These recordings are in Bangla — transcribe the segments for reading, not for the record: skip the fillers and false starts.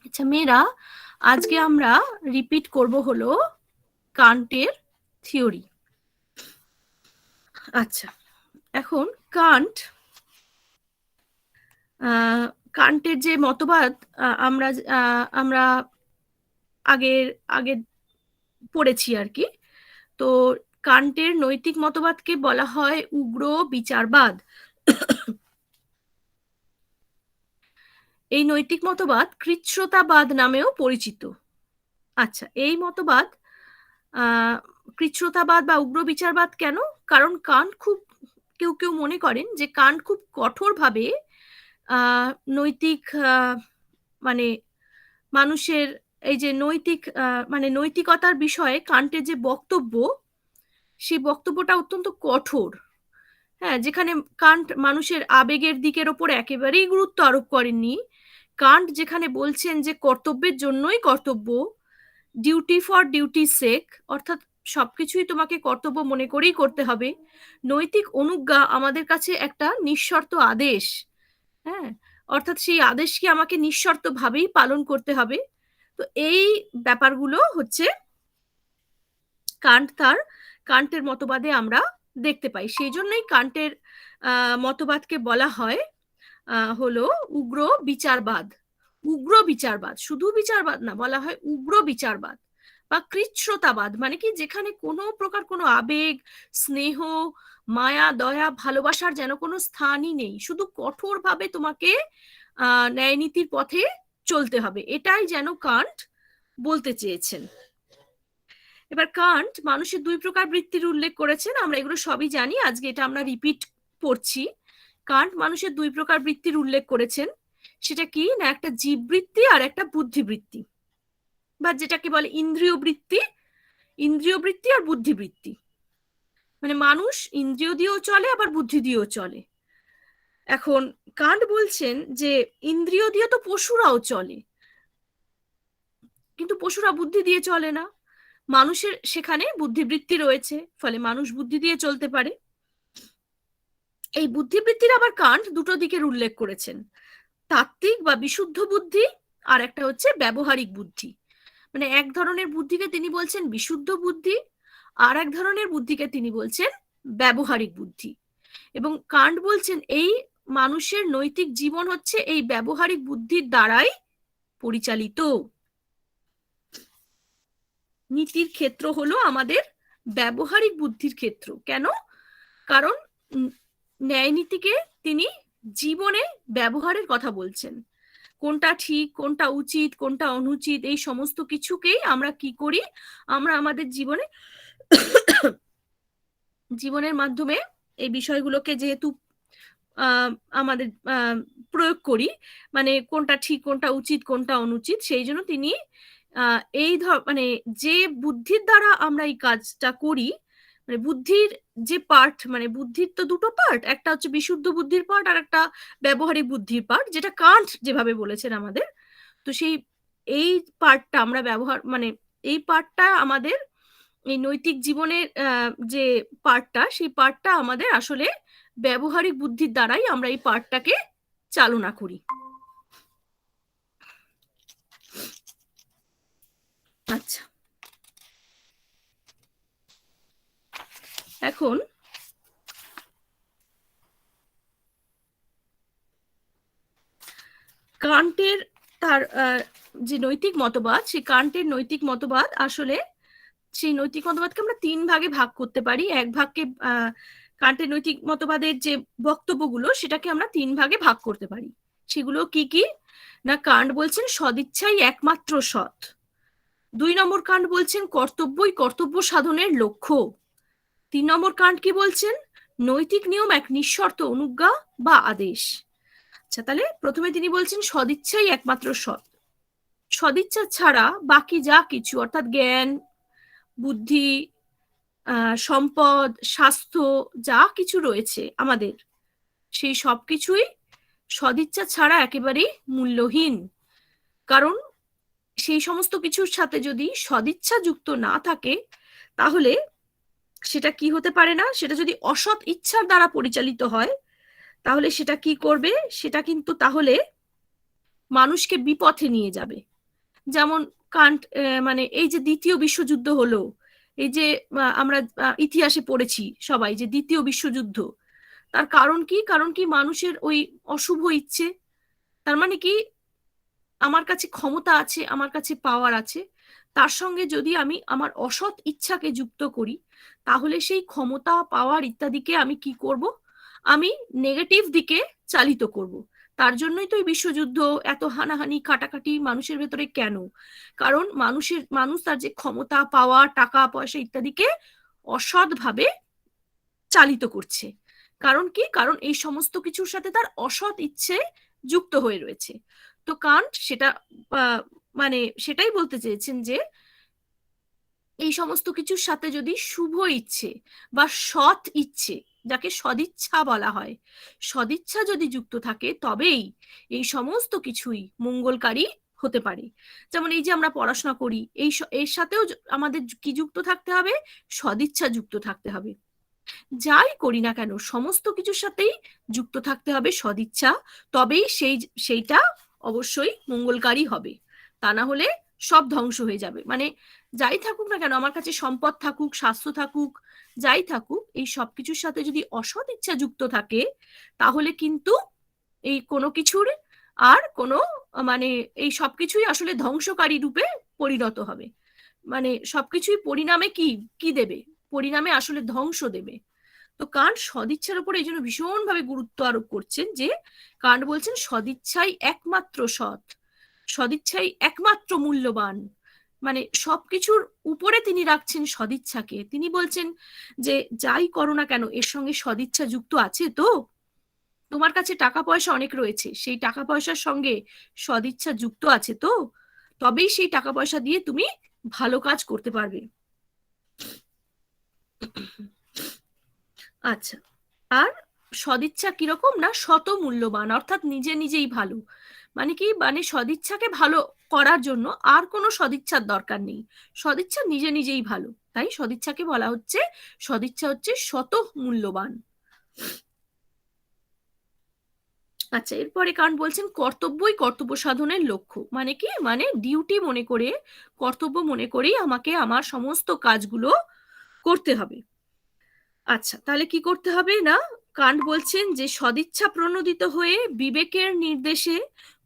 আচ্ছা মেয়েরা, আজকে আমরা রিপিট করব হলো কান্টের থিওরি। আচ্ছা, এখন কান্টের যে মতবাদ আমরা আমরা আগের আগে পড়েছি আর কি। তো কান্টের নৈতিক মতবাদকে বলা হয় উগ্র বিচারবাদ। এই নৈতিক মতবাদ কৃচ্ছ্রতাবাদ নামেও পরিচিত। আচ্ছা, এই মতবাদ কৃচ্ছ্রতাবাদ বা উগ্র বিচারবাদ কেন? কারণ কান্ট খুব, কেউ কেউ মনে করেন যে কান্ট খুব কঠোরভাবে নৈতিক মানে মানুষের এই যে নৈতিক মানে নৈতিকতার বিষয়ে কান্টের যে বক্তব্য, সেই বক্তব্যটা অত্যন্ত কঠোর। হ্যাঁ, যেখানে কান্ট মানুষের আবেগের দিকের ওপর একেবারেই গুরুত্ব আরোপ করেননি। কান্ট যেখানে বলছেন যে কর্তব্যের জন্যই কর্তব্য, ডিউটি ফর ডিউটি সেক, অর্থাৎ সবকিছুই তোমাকে কর্তব্য মনে করেই করতে হবে। নৈতিক অনুজ্ঞা আমাদের কাছে একটা নিঃশর্ত আদেশ। হ্যাঁ, অর্থাৎ সেই আদেশকে আমাকে নিঃশর্তভাবেই পালন করতে হবে। তো এই ব্যাপারগুলো হচ্ছে কান্টের মতবাদে আমরা দেখতে পাই। সেই জন্যই কান্টের মতবাদকে বলা হয় হলো উগ্র বিচারবাদ। উগ্র বিচারবাদ, শুধু বিচারবাদ না, বলা হয় উগ্র বিচারবাদ বা কৃচ্ছ্রতাবাদ। মানে কি, যেখানে কোনো প্রকার কোনো আবেগ, স্নেহ, মায়া, দয়া, ভালোবাসার যেন কোনো স্থানই নেই, শুধু কঠোরভাবে তোমাকে ন্যায় নীতির পথে চলতে হবে, এটাই যেন কান্ট বলতে চেয়েছেন। এবার কান্ট মানুষের দুই প্রকার বৃত্তির উল্লেখ করেছেন, আমরা এগুলো সবই জানি, আজকে এটা আমরা রিপিট পড়ছি। কান্ট মানুষের দুই প্রকার বৃত্তির উল্লেখ করেছেন। সেটা কি না, একটা জীববৃত্তি আর একটা বুদ্ধিবৃত্তি, বা যেটাকে বলে ইন্দ্রিয় বৃত্তি আর বুদ্ধিবৃত্তি। মানে মানুষ ইন্দ্রিয় দিয়েও চলে, আবার বুদ্ধি দিয়েও চলে। এখন কান্ট বলছেন যে ইন্দ্রিয় দিয়ে তো পশুরাও চলে, কিন্তু পশুরা বুদ্ধি দিয়ে চলে না। মানুষের সেখানে বুদ্ধিবৃত্তি রয়েছে, ফলে মানুষ বুদ্ধি দিয়ে চলতে পারে। এই বুদ্ধিবৃত্তির আবার কান্ট দুটো দিকের উল্লেখ করেছেন, তাত্ত্বিক বা বিশুদ্ধ বুদ্ধি, আর একটা হচ্ছে ব্যবহারিক বুদ্ধি। মানে এক ধরনের বুদ্ধিকে তিনি বলছেন বিশুদ্ধ বুদ্ধি, আর এক ধরনের বুদ্ধিকে তিনি বলছেন ব্যবহারিক বুদ্ধি। এবং কান্ট বলছেন এই মানুষের নৈতিক জীবন হচ্ছে এই ব্যবহারিক বুদ্ধির দ্বারাই পরিচালিত। নীতির ক্ষেত্র হলো আমাদের ব্যবহারিক বুদ্ধির ক্ষেত্র। কেন? কারণ ন্যায় নীতিকে তিনি জীবনে ব্যবহারের কথা বলছেন। কোনটা ঠিক, কোনটা উচিত, কোনটা অনুচিত, এই সমস্ত কিছুকেই আমরা কি করি, আমরা আমাদের জীবনের মাধ্যমে এই বিষয়গুলোকে যেহেতু আমাদের প্রয়োগ করি, মানে কোনটা ঠিক, কোনটা উচিত, কোনটা অনুচিত, সেই জন্য তিনি এই মানে যে বুদ্ধির দ্বারা আমরা এই কাজটা করি, মানে বুদ্ধির যে পার্ট, মানে বুদ্ধির তো দুটো পার্ট, একটা হচ্ছে বিশুদ্ধ বুদ্ধির পার্ট আর একটা ব্যবহারিক বুদ্ধির পার্ট, যেটা কান্ট যেভাবে বলেছেন আমাদের। তো সেই এই পার্টটা আমরা মানে এই পার্টটা আমাদের এই নৈতিক জীবনের যে পার্টটা, সেই পার্টটা আমাদের আসলে ব্যবহারিক বুদ্ধির দ্বারাই আমরা এই পার্টটাকে চালনা করি। আচ্ছা, এখন কান্টের তার যে নৈতিক মতবাদ, সেই কান্টের নৈতিক মতবাদ আসলে, সেই নৈতিক মতবাদকে আমরা তিন ভাগে ভাগ করতে পারি। এক ভাগকে কান্টের নৈতিক মতবাদের যে বক্তব্যগুলো, সেটাকে আমরা তিন ভাগে ভাগ করতে পারি। সেগুলো কি কি না, কান্ট বলছেন সদিচ্ছাই একমাত্র সৎ। 2 নম্বর কান্ট বলছেন কর্তব্যই কর্তব্য সাধনের লক্ষ্য। 3 নম্বর কান্ট কি বলছেন, নৈতিক নিয়ম এক নিঃশর্ত অনুজ্ঞা বা আদেশ। আচ্ছা, তাহলে প্রথমে তিনি বলছেন সদিচ্ছাই একমাত্র সৎ। সদিচ্ছা ছাড়া বাকি যা কিছু, অর্থাৎ জ্ঞান, বুদ্ধি, সম্পদ, স্বাস্থ্য, যা কিছু রয়েছে আমাদের, সেই সবকিছুই সদিচ্ছা ছাড়া একেবারেই মূল্যহীন। কারণ সেই সমস্ত কিছুর সাথে যদি সদিচ্ছা যুক্ত না থাকে, তাহলে সেটা কি হতে পারে না, সেটা যদি অসৎ ইচ্ছার দ্বারা পরিচালিত হয়, তাহলে সেটা কি করবে? সেটা কিন্তু তাহলে মানুষকে বিপথে নিয়ে যাবে। যেমন কান্ট মানে এই যে দ্বিতীয় বিশ্বযুদ্ধ হলো, এই যে আমরা ইতিহাসে পড়েছি সবাই যে দ্বিতীয় বিশ্বযুদ্ধ, তার কারণ কি? কারণ কি মানুষের ওই অশুভ ইচ্ছে। তার মানে কি, আমার কাছে ক্ষমতা আছে, আমার কাছে পাওয়ার আছে, তার সঙ্গে যদি আমি আমার অসৎ ইচ্ছাকে যুক্ত করি, তাহলে সেই ক্ষমতা পাওয়ার ইত্যাদিকে আমি কি করব? আমি নেগেটিভ দিকে চালিত করব। তার জন্যই তো এই বিশ্বযুদ্ধ, এত হানাহানি কাটাকাটি মানুষের ভেতরে কেন? কারণ মানুষ তার যে ক্ষমতা পাওয়ার টাকা পয়সা ইত্যাদিকে অসৎভাবে চালিত করছে। কারণ কি? কারণ এই সমস্ত কিছুর সাথে তার অসৎ ইচ্ছে যুক্ত হয়ে রয়েছে। তো কান্ট সেটা আহ, মানে সেটাই বলতে চেয়েছেন যে এই সমস্ত কিছুর সাথে যদি শুভ ইচ্ছে বা সৎ ইচ্ছে, যাকে সদিচ্ছা বলা হয়, সদিচ্ছা যদি যুক্ত থাকে, তবেই এই সমস্ত কিছুই মঙ্গলকারী হতে পারে। যেমন এই যে আমরা পড়াশোনা করি, এর সাথেও আমাদের কি যুক্ত থাকতে হবে? সদিচ্ছা যুক্ত থাকতে হবে। যাই করি না কেন সমস্ত কিছুর সাথেই যুক্ত থাকতে হবে সদিচ্ছা, তবেই সেইটা অবশ্যই মঙ্গলকারী হবে। তা না হলে সব ধ্বংস হয়ে যাবে। মানে যাই থাকুক না কেন, আমার কাছে সম্পদ থাকুক, স্বাস্থ্য থাকুক, যাই থাকুক, এই সব কিছুর সাথে যদি অসৎ ইচ্ছা যুক্ত থাকে, তাহলে কিন্তু এই কোনো কিছুর আর কোনো মানে এই সবকিছুই আসলে ধ্বংসকারী রূপে পরিণত হবে। মানে সবকিছুই পরিণামে কি কি দেবে? পরিণামে আসলে ধ্বংস দেবে। তো কান্ট সদিচ্ছার উপর এই জন্য ভীষণভাবে গুরুত্ব আরোপ করছেন, যে কান্ট বলছেন সদিচ্ছাই একমাত্র সৎ, সদিচ্ছাই একমাত্র মূল্যবান। মানে সবকিছুর উপরে তিনি রাখছেন সদিচ্ছাকে। তিনি বলছেন যে যাই করো না কেন এর সঙ্গে সদিচ্ছা যুক্ত আছে তো। তোমার কাছে টাকা পয়সা অনেক রয়েছে, সেই টাকা পয়সার সঙ্গে সদিচ্ছা যুক্ত আছে তো, তবেই সেই টাকা পয়সা দিয়ে তুমি ভালো কাজ করতে পারবে। আচ্ছা, আর সদিচ্ছা কিরকম না, শত মূল্যবান, অর্থাৎ নিজে নিজেই ভালো। মানে কি? মানে সদিচ্ছাকে ভালো করার জন্য আর কোনো সদিচ্ছার দরকার নেই, সদিচ্ছা নিজে নিজেই ভালো। তাই সদিচ্ছাকে বলা হচ্ছে, সদিচ্ছা হচ্ছে শত মূল্যবান। আচ্ছা, এরপরে কারণ বলছেন কর্তব্যই কর্তব্য সাধনের লক্ষ্য। মানে কি? মানে ডিউটি মনে করে, কর্তব্য মনে করেই আমাকে আমার সমস্ত কাজগুলো করতে হবে। আচ্ছা, তাহলে কি করতে হবে না? কান্ট বলছেন যে সদিচ্ছা প্রণোদিত হয়ে বিবেকের নির্দেশে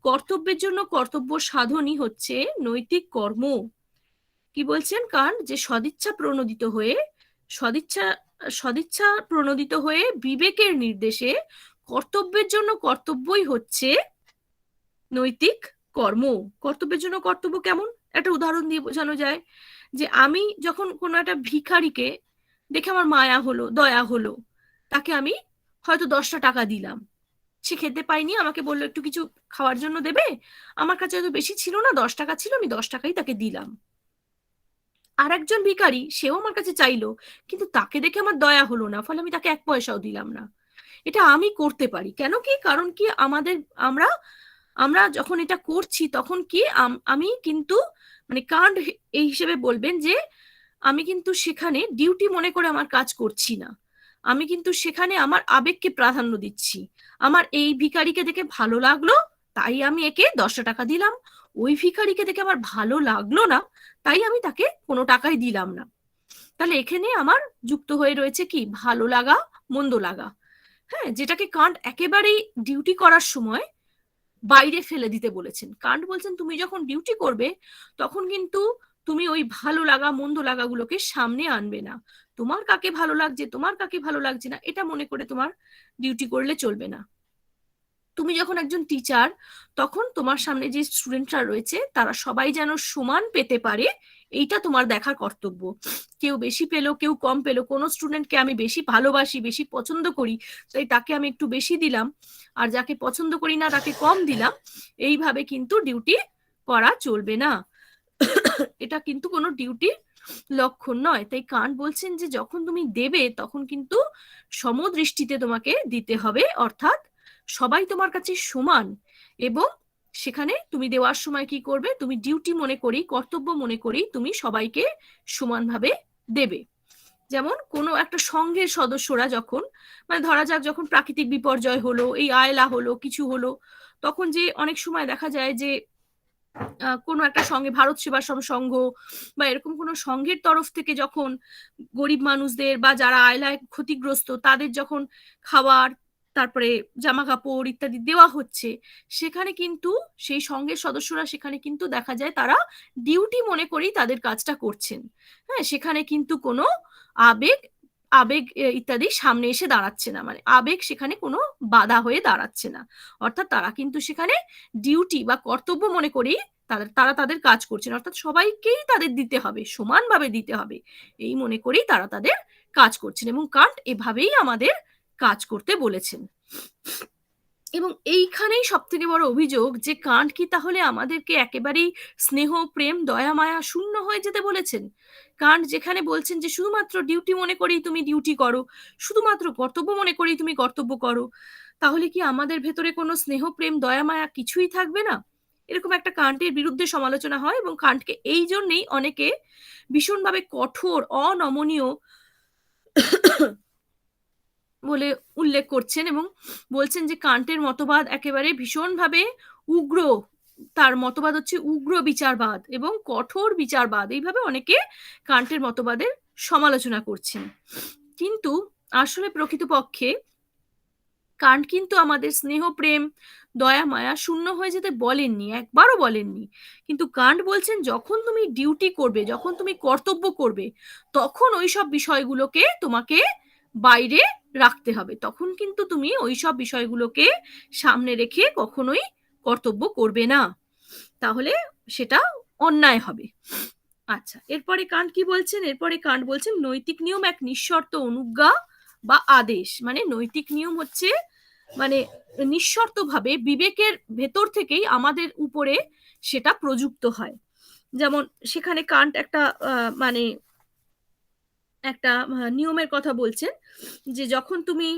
কর্তব্যের জন্য কর্তব্য সাধনই হচ্ছে নৈতিক কর্ম। কি বলছেন কান্ট? যে সদিচ্ছা প্রণোদিত হয়ে, সদিচ্ছা সদিচ্ছা প্রণোদিত হয়ে বিবেকের নির্দেশে কর্তব্যের জন্য কর্তব্যই হচ্ছে নৈতিক কর্ম। কর্তব্যের জন্য কর্তব্য কেমন? একটা উদাহরণ দিয়ে বোঝানো যায়, যে আমি যখন কোনো একটা ভিখারিকে দেখে আমার মায়া হলো, দয়া হলো, তাকে আমি হয়তো 10টা টাকা দিলাম। সে খেতে পায়নি, আমাকে বললো একটু কিছু খাওয়ার জন্য দেবে, আমার কাছে হয়তো বেশি ছিল না, 10 টাকা ছিল, আমি 10 টাকাই তাকে দিলাম। আর একজন ভিখারি, সেও আমার কাছে চাইলো, কিন্তু তাকে দেখে আমার দয়া হলো না, ফলে আমি তাকে 1 পয়সাও দিলাম না। এটা আমি করতে পারি। কেন কি? কারণ কি, আমরা আমরা যখন এটা করছি তখন কি আমি কিন্তু, মানে কান্ট এই হিসেবে বলবেন যে আমি কিন্তু সেখানে ডিউটি মনে করে আমার কাজ করছি না, আমি কিন্তু সেখানে আমার আবেগকে প্রাধান্য দিচ্ছি। আমার এই ভিখারিকে দেখে ভালো লাগলো, তাই আমি একে 10টা টাকা দিলাম। ওই ভিখারিকে দেখে আমার ভালো লাগলো না, তাই আমি তাকে কোনো টাকাই দিলাম না। তাহলে এখানে আমার যুক্ত হয়ে রয়েছে কি? ভালো লাগা, মন্দ লাগা। হ্যাঁ, যেটাকে কান্ট একেবারেই ডিউটি করার সময় বাইরে ফেলে দিতে বলেছেন। কান্ট বলছেন তুমি যখন ডিউটি করবে, তখন কিন্তু তুমি ওই ভালো লাগা মন্দ লাগাগুলোকে সামনে আনবে না। তোমার কাকে ভালো লাগছে, তোমার কাকে ভালো লাগছে না, এটা মনে করে তোমার ডিউটি করলে চলবে না। তুমি যখন একজন টিচার, তখন তোমার সামনে যে স্টুডেন্টরা রয়েছে তারা সবাই যেন সমান পেতে পারে, এইটা তোমার দেখার কর্তব্য। কেউ বেশি পেলো, কেউ কম পেলো, কোনো স্টুডেন্টকে আমি বেশি ভালোবাসি, বেশি পছন্দ করি, তাই তাকে আমি একটু বেশি দিলাম, আর যাকে পছন্দ করি না তাকে কম দিলাম, এইভাবে কিন্তু ডিউটি করা চলবে না। এটা কিন্তু কোনো ডিউটির লক্ষণ নয়। তাই কান্ট বলছেন যে যখন তুমি দেবে, তখন কিন্তু সমদৃষ্টিতে তোমাকে দিতে হবে, অর্থাৎ সবাই তোমার কাছে সমান। এবং সেখানে তুমি দেওয়ার সময় কি করবে? তুমি ডিউটি মনে করি, কর্তব্য মনে করি তুমি সবাইকে সমানভাবে দেবে। যেমন কোনো একটা সংঘের সদস্যরা যখন, মানে ধরা যাক যখন প্রাকৃতিক বিপর্যয় হলো, এই আয়লা হলো, কিছু হলো, তখন যে অনেক সময় দেখা যায় যে কোনো একটা সঙ্গে, ভারত সেবাশ্রম সংঘ বা এরকম কোনো সংঘের তরফ থেকে যখন গরিব মানুষদের বা যারা আয়লায় ক্ষতিগ্রস্ত তাদের যখন খাবার, তারপরে জামা কাপড় ইত্যাদি দেওয়া হচ্ছে, সেখানে কিন্তু সেই সংঘের সদস্যরা সেখানে কিন্তু দেখা যায় তারা ডিউটি মনে করেই তাদের কাজটা করছেন। হ্যাঁ, সেখানে কিন্তু কোনো আবেগ আবেগ ইত্যাদি সামনে এসে দাঁড়াচ্ছে না, মানে আবেগ সেখানে কোনো বাধা হয়ে দাঁড়াচ্ছে না। অর্থাৎ তারা কিন্তু সেখানে ডিউটি বা কর্তব্য মনে করেই তারা তাদের কাজ করছেন, অর্থাৎ সবাইকেই তাদের দিতে হবে, সমানভাবে দিতে হবে, এই মনে করেই তারা তাদের কাজ করছেন, এবং কান্ট এভাবেই আমাদের কাজ করতে বলেছেন। এবং এইখানেই সব থেকে বড় অভিযোগ যে কান্ট কি তাহলে আমাদেরকে একেবারেই স্নেহ, প্রেম, দয়া, মায়া শূন্য হয়ে যেতে বলেছেন? কান্ট যেখানে বলছেন যে শুধুমাত্র ডিউটি মনে করেই তুমি ডিউটি করো, শুধুমাত্র কর্তব্য মনে করেই তুমি কর্তব্য করো, তাহলে কি আমাদের ভেতরে কোনো স্নেহ, প্রেম, দয়া, মায়া কিছুই থাকবে না? এরকম একটা কান্টের বিরুদ্ধে সমালোচনা হয়, এবং কান্টকে এই জন্যেই অনেকে ভীষণভাবে কঠোর, অনমনীয় বলে উল্লেখ করছেন, এবং বলছেন যে কান্টের মতবাদ একেবারে ভীষণভাবে উগ্র, তার মতবাদ হচ্ছে উগ্র বিচারবাদ এবং কঠোর বিচারবাদ, এইভাবে অনেকে কান্টের মতবাদের সমালোচনা করছেন। কিন্তু আসলে প্রকৃতপক্ষে কান্ট কিন্তু আমাদের স্নেহ, প্রেম, দয়া, মায়া শূন্য হয়ে যেতে বলেননি, একবারও বলেননি। কিন্তু কান্ট বলছেন যখন তুমি ডিউটি করবে, যখন তুমি কর্তব্য করবে, তখন ওইসব বিষয়গুলোকে তোমাকে বাইরে রাখতে হবে, তখন কিন্তু তুমি ওইসব বিষয়গুলোকে সামনে রেখে কখনোই কর্তব্য করবে না, তাহলে সেটা অন্যায় হবে। আচ্ছা, এরপরে কান্ট কি বলছেন? এরপরে কান্ট বলছেন নৈতিক নিয়ম এক নিঃশর্ত অনুজ্ঞা বা আদেশ। মানে নৈতিক নিয়ম হচ্ছে মানে নিঃশর্তভাবে বিবেকের ভেতর থেকেই আমাদের উপরে সেটা প্রযুক্ত হয়। যেমন সেখানে কান্ট একটা মানে একটা নিয়মের কথা বলছেন, যে যখন তুমি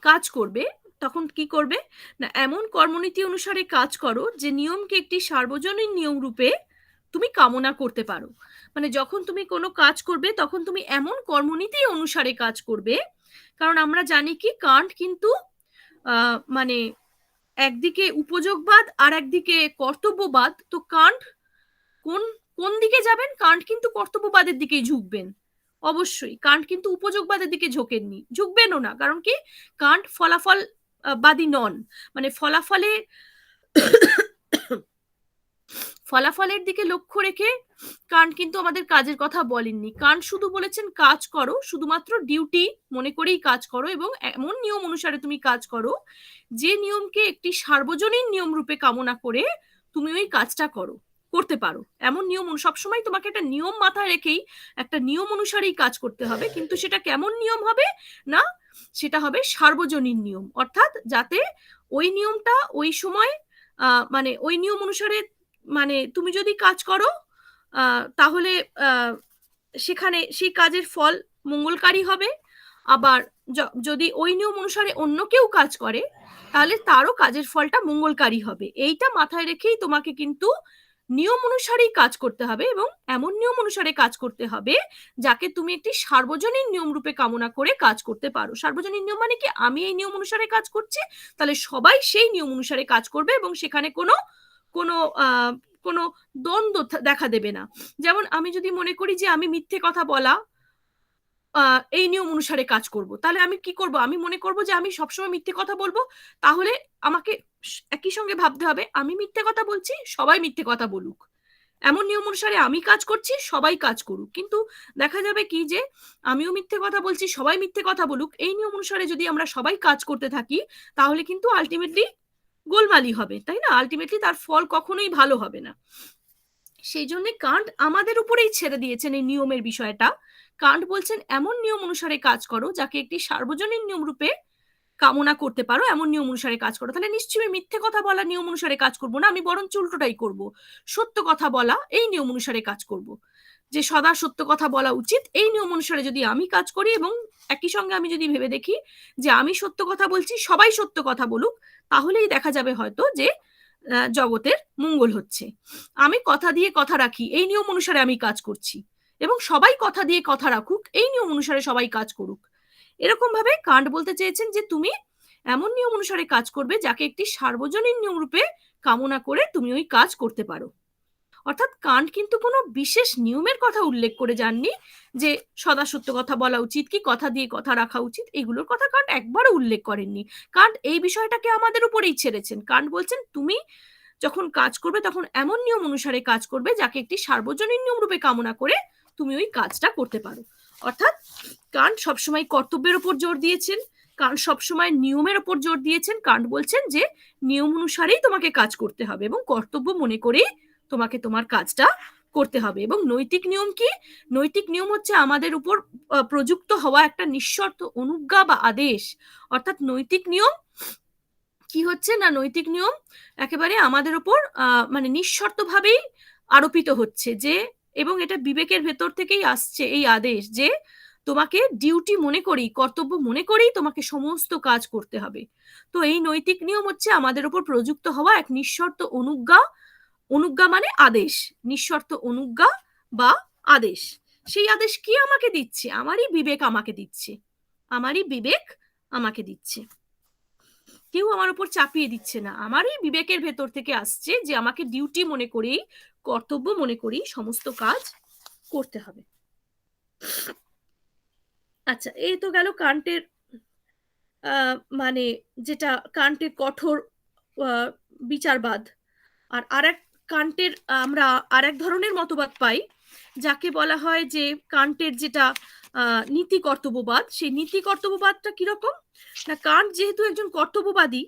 কাজ করবে, তখন কি করবে না, এমন কর্মনীতি অনুসারে কাজ করো যে নিয়মকে একটি সার্বজনীন নিয়ম রূপে তুমি কামনা করতে পারো। মানে যখন তুমি কোনো কাজ করবে তখন তুমি এমন কর্মনীতি অনুসারে কাজ করবে, কারণ আমরা জানি কি কান্ট কিন্তু মানে একদিকে উপযোগবাদ আর একদিকে কর্তব্যবাদ, তো কান্ট কোন কোন দিকে যাবেন? কান্ট কিন্তু কর্তব্যবাদের দিকেই ঝুঁকবেন। অবশ্যই কান্ট কিন্তু উপযোগবাদের দিকে ঝোঁকেননি, ঝুঁকবেনও না, কারণ কি কান্ট ফলাফল বাদী নন। মানে ফলাফলের দিকে লক্ষ্য রেখে কান্ট কিন্তু আমাদের কাজের কথা বলেননি। কান্ট শুধু বলেছেন কাজ করো, শুধুমাত্র ডিউটি মনে করেই কাজ করো, এবং এমন নিয়ম অনুসারে তুমি কাজ করো যে নিয়মকে একটি সার্বজনীন নিয়ম রূপে কামনা করে তুমি ওই কাজটা করতে পারো। এমন নিয়ম সবসময় তোমাকে একটা নিয়ম মাথায় রেখেই একটা নিয়ম অনুসারেই কাজ করতে হবে, কিন্তু সেটা কেমন নিয়ম হবে না, সেটা হবে সার্বজনীন নিয়ম, অর্থাৎ যাতে ওই নিয়মটা ওই সময় মানে ওই নিয়ম অনুসারে, মানে তুমি যদি কাজ করো তাহলে সেখানে সেই কাজের ফল মঙ্গলকারী হবে, আবার যদি ওই নিয়ম অনুসারে অন্য কেউ কাজ করে তাহলে তারও কাজের ফলটা মঙ্গলকারী হবে। এইটা মাথায় রেখেই তোমাকে কিন্তু নিয়ম অনুসারেই কাজ করতে হবে, এবং এমন নিয়ম অনুসারে কাজ করতে হবে যাকে তুমি একটি সার্বজনীন নিয়ম রূপে কামনা করে কাজ করতে পারো। সার্বজনীন নিয়ম মানে কি, আমি এই নিয়ম অনুসারে কাজ করছি, তাহলে সবাই সেই নিয়ম অনুসারে কাজ করবে, এবং সেখানে কোনো কোনো কোনো দ্বন্দ্ব দেখা দেবে না। যেমন আমি যদি মনে করি যে আমি মিথ্যে কথা বলা এই নিয়ম অনুসারে কাজ করব, তাহলে আমি কি করব? আমি মনে করব যে আমি সবসময় মিথ্যে কথা বলবো, তাহলে আমাকে একই সঙ্গে ভাবতে হবে আমি মিথ্যে কথা বলছি, সবাই মিথ্যে কথা বলুক, এমন নিয়ম অনুসারে আমি কাজ করছি, সবাই কাজ করুক। কিন্তু দেখা যাবে কি যে আমিও মিথ্যে কথা বলছি, সবাই মিথ্যে কথা বলুক, এই নিয়ম অনুসারে যদি আমরা সবাই কাজ করতে থাকি তাহলে কিন্তু আলটিমেটলি গোলমালি হবে, তাই না? আলটিমেটলি তার ফল কখনোই ভালো হবে না। সেই জন্য কান্ট আমাদের উপরেই ছেড়ে দিয়েছেন এই নিয়মের বিষয়টা। কান্ট বলছেন এমন নিয়ম অনুসারে কাজ করো যাকে একটি সার্বজনীন নিয়ম রূপে কামনা করতে পারো এমন নিয়ম অনুসারে কাজ করো। তাহলে নিশ্চয়ই আমি মিথ্যে কথা বলা নিয়ম অনুসারে কাজ করব না, আমি বরং উল্টোটাই করব, সত্য কথা বলা এই নিয়ম অনুসারে কাজ করব। যে সদা সত্য কথা বলা উচিত এই নিয়ম অনুসারে যদি আমি কাজ করি, এবং একই সঙ্গে আমি যদি ভেবে দেখি যে আমি সত্য কথা বলছি, সবাই সত্য কথা বলুক, তাহলেই দেখা যাবে হয়তো যে জগতের মঙ্গল হচ্ছে। আমি কথা দিয়ে কথা রাখি এই নিয়ম অনুসারে আমি কাজ করছি, এবং সবাই কথা দিয়ে কথা রাখুক এই নিয়ম অনুসারে সবাই কাজ করুক। এরকম ভাবে কান্ট বলতে চেয়েছেন যে তুমি এমন নিয়ম অনুসারে কাজ করবে যাকে একটি সার্বজনীন নিয়ম রূপে কামনা করে তুমি ওই কাজ করতে পারো। অর্থাৎ কান্ট কিন্তু কোনো বিশেষ নিয়মের কথা উল্লেখ করে যাননি যে সদা সত্য কথা বলা উচিত কি কথা দিয়ে কথা রাখা উচিত, এগুলোর কথা কান্ট একবারও উল্লেখ করেননি। কান্ট এই বিষয়টাকে আমাদের উপরেই ছেড়েছেন। কান্ট বলছেন তুমি যখন কাজ করবে তখন এমন নিয়ম অনুসারে কাজ করবে যাকে একটি সার্বজনীন নিয়ম রূপে কামনা করে তুমি ওই কাজটা করতে পারো। অর্থাৎ কান্ট সবসময় কর্তব্যের উপর জোর দিয়েছেন, কান্ট সবসময় নিয়মের উপর জোর দিয়েছেন। কান্ট বলছেন যে নিয়ম অনুসারেই তোমাকে কাজ করতে হবে এবং কর্তব্য মনে করেই তোমাকে তোমার কাজটা করতে হবে। এবং নৈতিক নিয়ম কি? নৈতিক নিয়ম হচ্ছে আমাদের উপর প্রযুক্ত হওয়া একটা নিঃশর্ত অনুজ্ঞা বা আদেশ। অর্থাৎ নৈতিক নিয়ম কি হচ্ছে না, নৈতিক নিয়ম একেবারে আমাদের উপর মানে নিঃশর্তভাবেই আরোপিত হচ্ছে যে, এবং এটা বিবেকের ভেতর থেকেই আসছে এই আদেশ যে তোমাকে ডিউটি মনে করি, কর্তব্য মনে করেই তোমাকে সমস্ত কাজ করতে হবে। তো এই নৈতিক নিয়ম হচ্ছে আমাদের উপর প্রযুক্ত হওয়া এক নিঃশর্ত অনুজ্ঞা। অনুজ্ঞা মানে আদেশ, নিঃশর্ত অনুজ্ঞা বা আদেশ। সেই আদেশ কি আমাকে দিচ্ছে? আমারই বিবেক আমাকে দিচ্ছে, আমারই বিবেক আমাকে দিচ্ছে, কেউ আমার উপর চাপিয়ে দিচ্ছে না। আমারই বিবেকের ভেতর থেকে আসছে যে আমাকে ডিউটি মনে করেই, কর্তব্য মনে করেই সমস্ত কাজ করতে হবে। আচ্ছা, এই তো গেল কান্টের মানে যেটা কান্টের কঠোর বিচারবাদ। আর আরেক কান্টের আমরা আরেক ধরনের মতবাদ পাই যাকে বলা হয় যে কান্টের যেটা নীতি কর্তব্যবাদ। সেই নীতি কর্তব্যবাদটা কিরকম না, কান্ট যেহেতু একজন কর্তব্যবাদী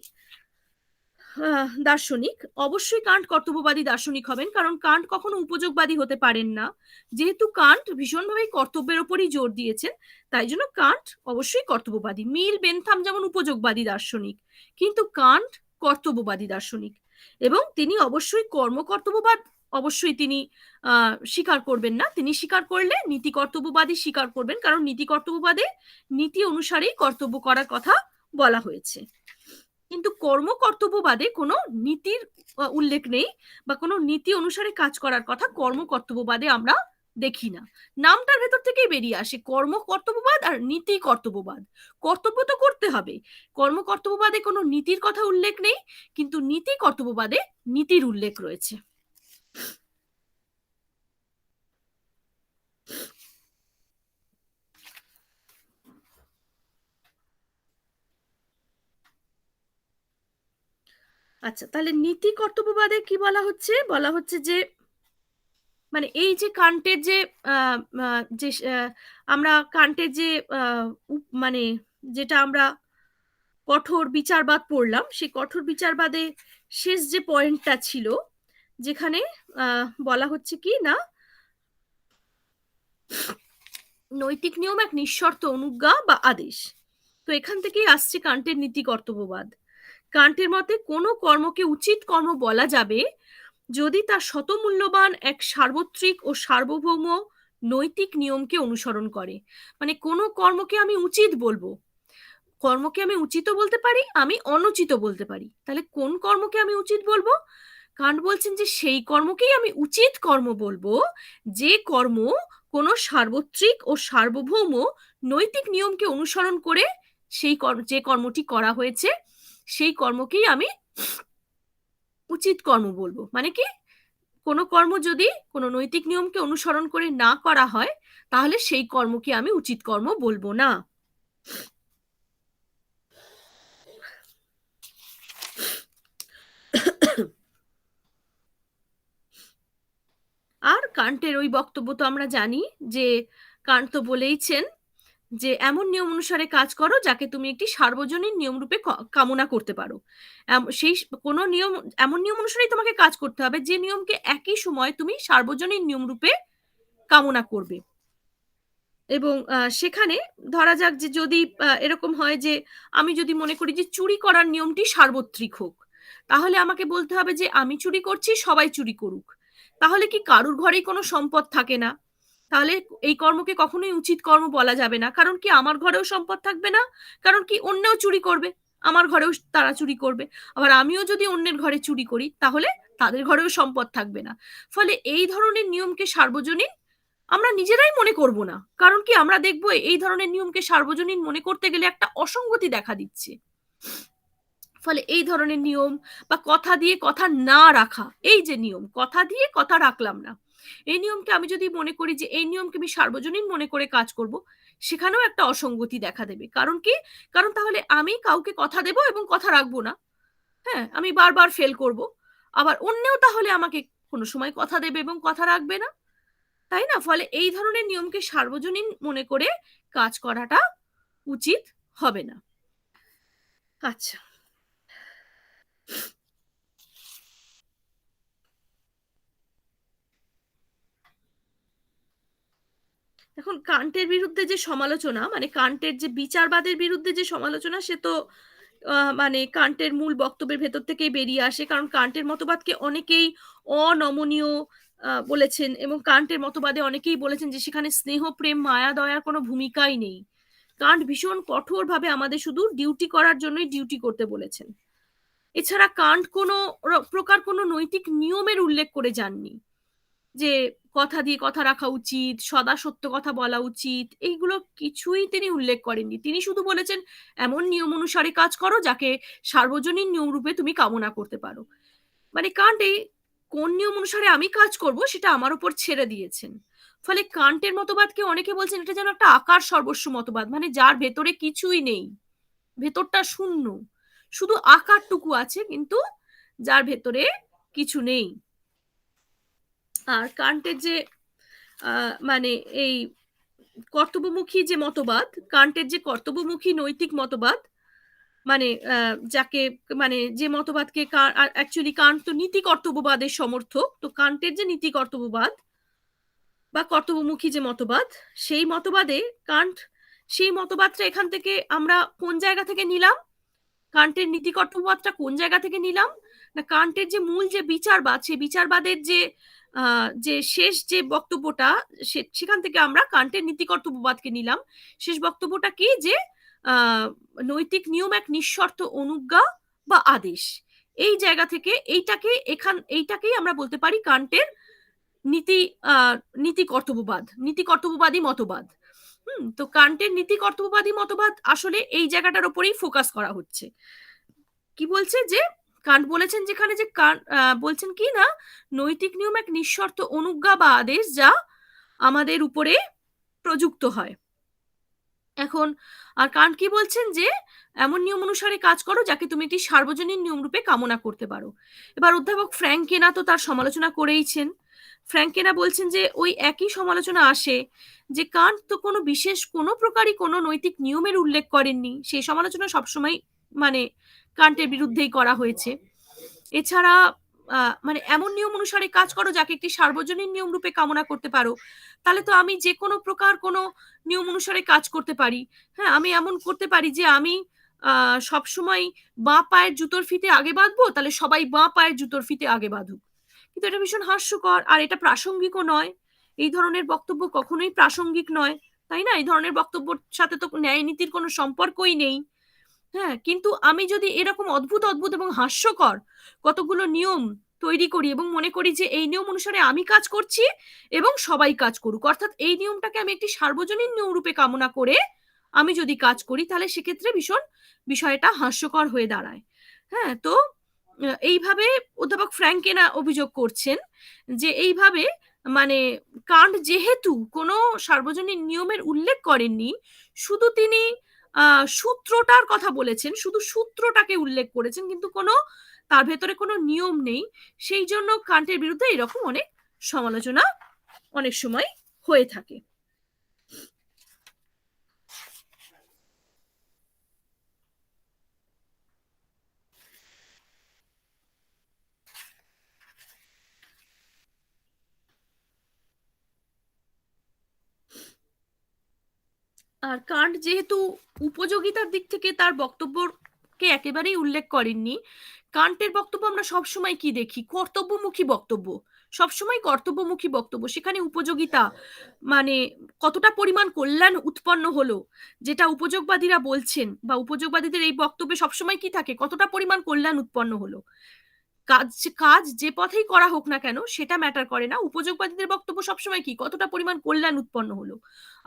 দার্শনিক, অবশ্যই কান্ট কর্তব্যবাদী দার্শনিক হবেন, কারণ কান্ট কখনো উপযোগবাদী হতে পারেন না। যেহেতু কান্ট ভীষণভাবে কর্তব্যের উপরই জোর দিয়েছেন, তাই জন্য কান্ট অবশ্যই কর্তব্যবাদী। মিল বেনথাম যেমন উপযোগবাদী দার্শনিক, কিন্তু কান্ট কর্তব্যবাদী দার্শনিক, এবং তিনি অবশ্যই কর্মকর্তব্যবাদ অবশ্যই তিনি স্বীকার করবেন না। তিনি স্বীকার করলে নীতি কর্তব্যবাদী স্বীকার করবেন, কারণ নীতি কর্তব্যবাদে নীতি অনুসারেই কর্তব্য করার কথা বলা হয়েছে। কিন্তু কর্ম কর্তব্যবাদে কোনো নীতির উল্লেখ নেই, বা কোনো নীতি অনুসারে কাজ করার কথা কর্ম কর্তব্যবাদে আমরা দেখি না। নামটার ভেতর থেকেই বেরিয়ে আসে কর্ম কর্তব্যবাদ আর নীতি কর্তব্যবাদ। কর্তব্য তো করতে হবে, কর্ম কর্তব্যবাদে কোনো নীতির কথা উল্লেখ নেই, কিন্তু নীতি কর্তব্যবাদে নীতির উল্লেখ রয়েছে। আচ্ছা, তাহলে নীতি কর্তব্যবাদে কি বলা হচ্ছে? বলা হচ্ছে যে মানে এই যে কান্টের যে যে আমরা কান্টের যে মানে যেটা আমরা কঠোর বিচারবাদ পড়লাম, সেই কঠোর বিচারবাদে শেষ যে পয়েন্টটা ছিল যেখানে বলা হচ্ছে কি না, নৈতিক নিয়ম এক নিঃশর্ত অনুজ্ঞা বা আদেশ। তো এখান থেকেই আসছে কান্টের নীতি কর্তব্যবাদ। কান্টের মতে কোনো কর্মকে উচিত কর্ম বলা যাবে যদি তা শতমূল্যবান এক সার্বত্রিক ও সার্বভৌম নৈতিক নিয়মকে অনুসরণ করে। মানে কোনো কর্মকে আমি উচিত বলবো, কর্মকে আমি উচিতও বলতে পারি, আমি অনুচিত বলতে পারি। তাহলে কোন কর্মকে আমি উচিত বলবো? কান্ট বলছেন যে সেই কর্মকেই আমি উচিত কর্ম বলবো যে কর্ম কোনো সার্বত্রিক ও সার্বভৌম নৈতিক নিয়মকে অনুসরণ করে সেই যে কর্মটি করা হয়েছে সেই কর্মকেই আমি উচিত কর্ম বলবো। মানে কি, কোনো কর্ম যদি কোনো নৈতিক নিয়মকে অনুসরণ করে না করা হয় তাহলে সেই কর্মকে আমি উচিত কর্ম বলবো না। আর কান্টের ওই বক্তব্য তো আমরা জানি যে কান্ট তো বলেইছেন যে এমন নিয়ম অনুসারে কাজ করো যাকে তুমি একটি সার্বজনীন নিয়ম রূপে কামনা করতে পারো। সেই কোনো নিয়ম, এমন নিয়ম অনুসারেই তোমাকে কাজ করতে হবে যে নিয়মকে একই সময় তুমি সার্বজনীন নিয়ম রূপে কামনা করবে। এবং সেখানে ধরা যাক যে যদি এরকম হয় যে আমি যদি মনে করি যে চুরি করার নিয়মটি সার্বত্রিক হোক, তাহলে আমাকে বলতে হবে যে আমি চুরি করছি, সবাই চুরি করুক। তাহলে কি কারুর ঘরেই কোনো সম্পদ থাকে না? তাহলে এই কর্মকে কখনোই উচিত কর্ম বলা যাবে না। কারণ কি আমার ঘরেও সম্পদ থাকবে না, কারণ কি অন্যও চুরি করবে, আমার ঘরেও তারা চুরি করবে। আবার আমিও যদি অন্যের ঘরে চুরি করি তাহলে তাদের ঘরেও সম্পদ থাকবে না। ফলে এই ধরনের নিয়মকে সার্বজনীন আমরা নিজেরাই মনে করব না। কারণ কি আমরা দেখব এই ধরনের নিয়মকে সার্বজনীন মনে করতে গেলে একটা অসঙ্গতি দেখা দিচ্ছে। ফলে এই ধরনের নিয়ম বা কথা দিয়ে কথা না রাখা, এই যে নিয়ম কথা দিয়ে কথা রাখলাম না, এই নিয়মকে আমি যদি মনে করি যে এই নিয়মকে আমি সার্বজনীন মনে করে কাজ করব, সেখানেও একটা অসঙ্গতি দেখা দেবে। কারণ কি? কারণ তাহলে আমি কাউকে কথা দেব এবং কথা রাখবো না। হ্যাঁ, আমি বারবার ফেল করব। আবার অন্যেও তাহলে আমাকে কোনো সময় কথা দেবে এবং কথা রাখবে না। তাই না? ফলে এই ধরনের নিয়মকে সার্বজনীন মনে করে কাজ করাটা উচিত হবে না। আচ্ছা, এখন কান্টের বিরুদ্ধে যে সমালোচনা, মানে কান্টের যে বিচারবাদের বিরুদ্ধে যে সমালোচনা, সে তো মানে কান্টের মূল বক্তব্যের ভেতর থেকেই বেরিয়ে আসে। কারণ কান্টের মতবাদকে অনেকেই অনমনীয় বলেছেন, এবং কান্টের মতবাদে অনেকেই বলেছেন যে সেখানে স্নেহ, প্রেম, মায়া, দয়ার কোনো ভূমিকাই নেই। কান্ট ভীষণ কঠোরভাবে আমাদের শুধু ডিউটি করার জন্যই ডিউটি করতে বলেছেন। এছাড়া কান্ট কোনো প্রকার কোনো নৈতিক নিয়মের উল্লেখ করে যাননি, যে কথা দিয়ে কথা রাখা উচিত, সদা সত্য কথা বলা উচিত, এইগুলো কিছুই তিনি উল্লেখ করেননি। তিনি শুধু বলেছেন এমন নিয়ম অনুসারে কাজ করো যাকে সার্বজনীন নিয়ম রূপে তুমি কামনা করতে পারো। মানে কান্ট এই কোন নিয়ম অনুসারে আমি কাজ করব সেটা আমার উপর ছেড়ে দিয়েছেন। ফলে কান্টের মতবাদকে অনেকে বলছেন এটা যেন একটা আকার সর্বস্ব মতবাদ, মানে যার ভেতরে কিছুই নেই, ভেতরটা শূন্য, শুধু আকারটুকু আছে কিন্তু যার ভেতরে কিছু নেই। আর কান্টের যে মানে এই কর্তব্যমুখী যে মতবাদ, কান্টের যে কর্তব্যমুখী নৈতিক মতবাদ, মানে যাকে মানে যে মতবাদকে অ্যাকচুয়ালি কান্ট তো নীতি কর্তব্যবাদের সমর্থক, তো কান্টের যে নীতি কর্তব্যবাদ বা কর্তব্যমুখী যে মতবাদ, সেই মতবাদে কান্ট, সেই মতবাদটা এখান থেকে আমরা কোন জায়গা থেকে নিলাম, কান্টের নীতি কর্তব্যবাদটা কোন জায়গা থেকে নিলাম, না কান্টের যে মূল যে বিচারবাদ, সেই বিচারবাদের যে যে শেষ যে বক্তব্যটা, সেখান থেকে আমরা কান্টের নীতি কর্তব্যবাদকে নিলাম। শেষ বক্তব্যটা কি, যে নৈতিক নিয়ম এক নিঃশর্ত অনুজ্ঞা বা আদেশ। এই জায়গা থেকে এইটাকেই আমরা বলতে পারি কান্টের নীতি নীতি কর্তব্যবাদ, নীতি কর্তব্যবাদী মতবাদ। তো কান্টের নীতি কর্তব্যবাদী মতবাদ আসলে এই জায়গাটার উপরেই ফোকাস করা হচ্ছে। কি বলছে যে কান্ট বলেছেন যেখানে, যে বলছেন কি না, নৈতিক নিয়ম এক নিঃশর্ত অনুজ্ঞা বা আদেশ যা আমাদের উপরে প্রযুক্ত হয়। এখন আর কান্ট কি বলছেন, যে এমন নিয়ম অনুসারে কাজ করো যাকে তুমি একটি সার্বজনীন নিয়ম রূপে কামনা করতে পারো। এবার অধ্যাপক ফ্র্যাঙ্ক কেনা তো তার সমালোচনা করেইছেন। ফ্র্যাঙ্ক কেনা বলছেন যে ওই একই সমালোচনা আসে, যে কান্ট তো কোনো বিশেষ কোনো প্রকারই কোনো নৈতিক নিয়মের উল্লেখ করেননি। সেই সমালোচনা সবসময় মানে কান্টের বিরুদ্ধেই করা হয়েছে। এছাড়া মানে এমন নিয়ম অনুসারে কাজ করো যাকে একটি সার্বজনীন নিয়ম রূপে কামনা করতে পারো, তাহলে তো আমি যে কোনো প্রকার কোনো নিয়ম অনুসারে কাজ করতে পারি। হ্যাঁ, আমি এমন করতে পারি যে আমি সবসময় বাঁ পায়ের জুতোর ফিতে আগে বাঁধবো, তাহলে সবাই বাঁ পায়ের জুতোর ফিতে আগে বাঁধুক। কিন্তু এটা ভীষণ হাস্যকর, আর এটা প্রাসঙ্গিকও নয়। এই ধরনের বক্তব্য কখনোই প্রাসঙ্গিক নয়, তাই না? এই ধরনের বক্তব্যের সাথে তো ন্যায় নীতির কোনো সম্পর্কই নেই। হ্যাঁ, কিন্তু আমি যদি এরকম অদ্ভুত অদ্ভুত এবং হাস্যকর কতগুলো নিয়ম তৈরি করি এবং মনে করি যে এই নিয়ম অনুসারে আমি কাজ করছি এবং সবাই কাজ করুক, অর্থাৎ এই নিয়মটাকে আমি একটি সার্বজনীন নিয়ম রূপে কামনা করে আমি যদি কাজ করি, তাহলে সেক্ষেত্রে ভীষণ বিষয়টা হাস্যকর হয়ে দাঁড়ায়। হ্যাঁ, তো এইভাবে অধ্যাপক ফ্র্যাঙ্কেনা অভিযোগ করছেন যে এইভাবে মানে কান্ট যেহেতু কোনো সার্বজনীন নিয়মের উল্লেখ করেননি, শুধু তিনি সূত্রটার কথা বলেছেন, শুধু সূত্রটাকে উল্লেখ করেছেন, কিন্তু কোনো তার ভেতরে কোনো নিয়ম নেই। সেই জন্য কান্টের বিরুদ্ধে এরকম অনেক সমালোচনা অনেক সময় হয়ে থাকে। আর কান্ট যেহেতু উপযোগিতার দিক থেকে তার বক্তব্যকে একেবারেই উল্লেখ করেননি, কান্টের বক্তব্য আমরা সবসময় কি দেখি? কর্তব্যমুখী বক্তব্য, সবসময় কর্তব্যমুখী বক্তব্য। সেখানে উপযোগিতা মানে কতটা পরিমাণ কল্যাণ উৎপন্ন হলো, যেটা উপযোগবাদীরা বলছেন বা উপযোগবাদীদের এই বক্তব্যে সবসময় কি থাকে? কতটা পরিমাণ কল্যাণ উৎপন্ন হলো। কাজ কাজ যে পথেই করা হোক না কেন সেটা ম্যাটার করে না। উপযোগবাদীদের বক্তব্য সবসময় কি? কতটা পরিমাণ কল্যাণ উৎপন্ন হলো।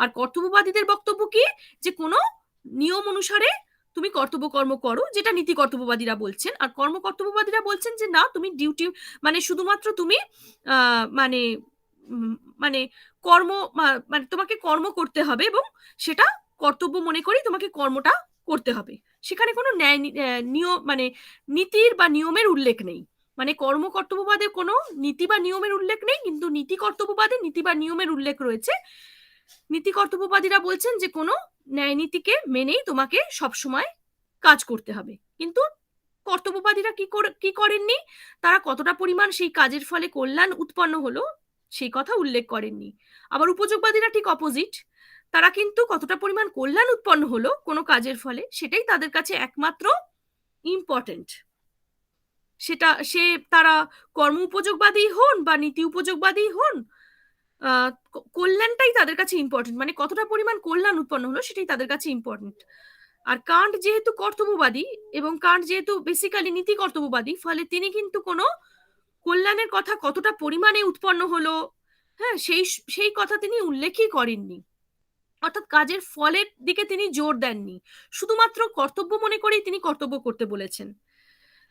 আর কর্তব্যবাদীদের বক্তব্য কি? যে কোনো নিয়ম অনুসারে তুমি কর্তব্য কর্ম করো, যেটা নীতি কর্তব্যবাদীরা বলছেন। আর কর্তব্যবাদীরা বলছেন যে না, তুমি ডিউটি মানে শুধুমাত্র তুমি মানে মানে কর্ম মানে তোমাকে কর্ম করতে হবে এবং সেটা কর্তব্য মনে করি তোমাকে কর্মটা করতে হবে। সেখানে কোনো ন্যায় নিয়ম মানে নীতির বা নিয়মের উল্লেখ নেই। মানে কর্ম কর্তব্যবাদে কোনো নীতি বা নিয়মের উল্লেখ নেই, কিন্তু নীতি কর্তব্যবাদে নীতি বা নিয়মের উল্লেখ রয়েছে। নীতি কর্তব্যবাদীরা বলছেন যে কোনো ন্যায় নীতিকে মেনেই তোমাকে সবসময় কাজ করতে হবে, কিন্তু কর্তব্যবাদীরা কি করেননি? তারা কতটা পরিমাণ সেই কাজের ফলে কল্যাণ উৎপন্ন হলো সেই কথা উল্লেখ করেননি। আবার উপযোগবাদীরা ঠিক অপোজিট, তারা কিন্তু কতটা পরিমাণ কল্যাণ উৎপন্ন হলো কোনো কাজের ফলে সেটাই তাদের কাছে একমাত্র ইম্পর্টেন্ট। সেটা তারা কর্ম উপযোগবাদী হন বা নীতি উপযোগবাদী হন, কল্যাণটাই তাদের কাছে ইম্পর্টেন্ট। মানে কতটা পরিমাণ কল্যাণ উৎপন্ন হলো সেটাই তাদের কাছে ইম্পর্টেন্ট। আর কান্ট যেহেতু কর্তব্যবাদী এবং কান্ট যেহেতু বেসিক্যালি নীতি কর্তব্যবাদী, ফলে তিনি কিন্তু কোনো কল্যাণের কথা কতটা পরিমাণে উৎপন্ন হলো, হ্যাঁ, সেই কথা তিনি উল্লেখই করেননি। অর্থাৎ কাজের ফলের দিকে তিনি জোর দেননি, শুধুমাত্র কর্তব্য মনে করেই তিনি কর্তব্য করতে বলেছেন।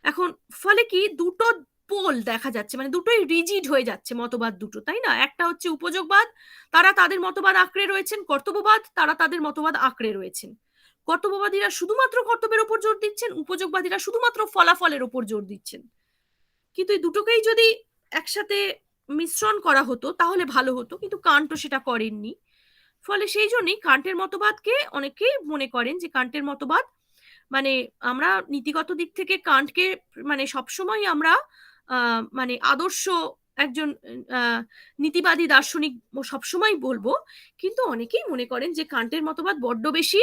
এখন ফলে কি দুটো পোল দেখা যাচ্ছে, মানে দুটোই রিজিড হয়ে যাচ্ছে মতবাদ দুটো, তাই না? একটা হচ্ছে উপযোগবাদ, তারা তাদের মতবাদ আঁকড়ে রয়েছেন, কর্তব্যবাদ তারা তাদের মতবাদ আঁকড়ে রয়েছেন। কর্তব্যবাদীরা শুধুমাত্র কর্তব্যের উপর জোর দিচ্ছেন, উপযোগবাদীরা শুধুমাত্র ফলাফলের উপর জোর দিচ্ছেন। কিন্তু এই দুটোকেই যদি একসাথে মিশ্রণ করা হতো তাহলে ভালো হতো, কিন্তু কান্টও সেটা করেননি। ফলে সেই জন্যই কান্টের মতবাদকে অনেকেই মনে করেন যে কান্টের মতবাদ মানে আমরা নীতিগত দিক থেকে কান্টকে মানে সবসময় আমরা মানে আদর্শ একজন নীতিবাদী দার্শনিক সবসময় বলবো, কিন্তু অনেকেই মনে করেন যে কান্টের মতবাদ বড্ড বেশি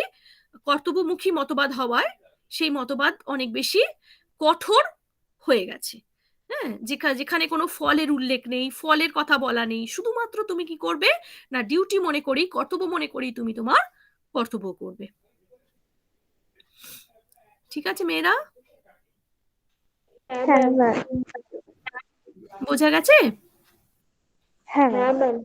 কর্তব্যমুখী মতবাদ হওয়ায় সেই মতবাদ অনেক বেশি কঠোর হয়ে গেছে। হ্যাঁ, যেখানে কোনো ফলের উল্লেখ নেই, ফলের কথা বলা নেই, শুধুমাত্র তুমি কি করবে না ডিউটি মনে করি, কর্তব্য মনে করি তুমি তোমার কর্তব্য করবে। ঠিক আছে মেয়েরা? হ্যাঁ ম্যাম। বোঝা গেছে? হ্যাঁ ম্যাম।